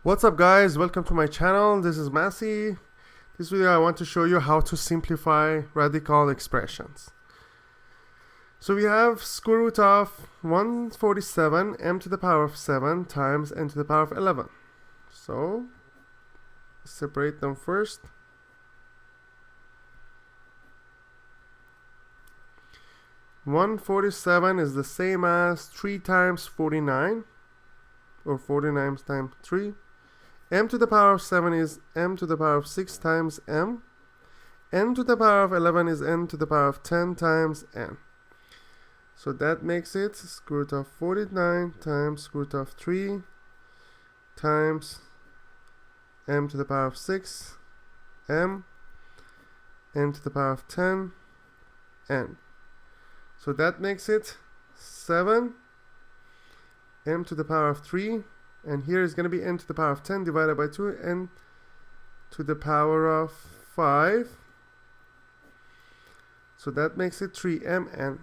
What's up guys, welcome to my channel. This is Masi. This video I want to show you how to simplify radical expressions. So we have square root of 147 m to the power of 7 times n to the power of 11. So separate them first. (147) is the same as 3 times 49, or 49 times 3. M to the power of 7 is m to the power of 6 times m. N to the power of 11 is n to the power of 10 times n. So that makes it square root of 49 times square root of 3 times m to the power of 6 m n to the power of 10 n. So that makes it 7 m to the power of 3, and here is going to be n to the power of 10 divided by 2, n to the power of 5. So that makes it 3mn.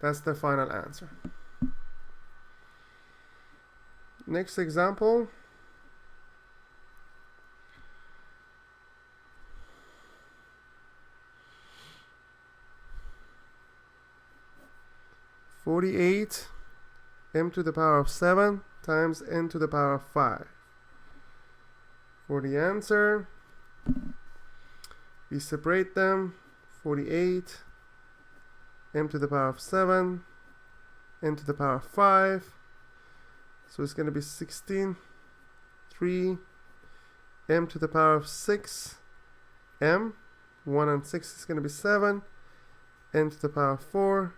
That's the final answer. Next example. (48) m to the power of 7 times n to the power of 5. For the answer, we separate them. 48 m to the power of 7 n to the power of 5. So it's going to be 16 3 m to the power of 6 m. 1 and 6 is going to be 7 n to the power of 4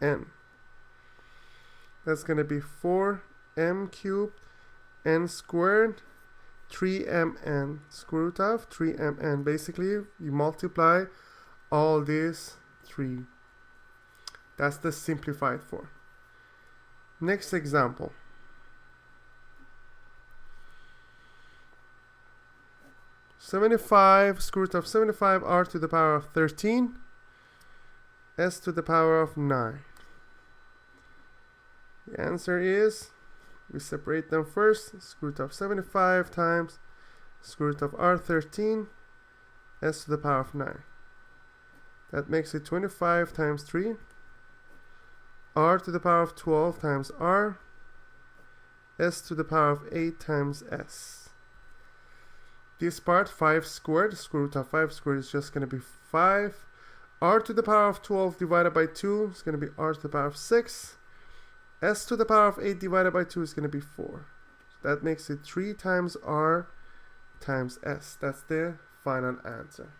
n. That's going to be 4m cubed n squared 3mn, square root of 3mn. Basically, you multiply all these 3. That's the simplified form. Next example. Square root of 75 r to the power of 13 s to the power of 9. The answer is, we separate them first. Square root of 75 times square root of r13 s to the power of 9. That makes it 25 times 3 r to the power of 12 times r s to the power of 8 times s. This part, 5 squared, square root of 5 squared is just going to be 5. R to the power of 12 divided by 2 is going to be r to the power of 6. S to the power of 8 divided by 2 is going to be 4. So that makes it 3 times r times s. That's the final answer.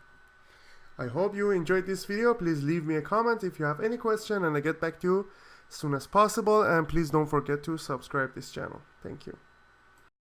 I hope you enjoyed this video. Please leave me a comment if you have any question, and I'll get back to you as soon as possible. And please don't forget to subscribe this channel. Thank you.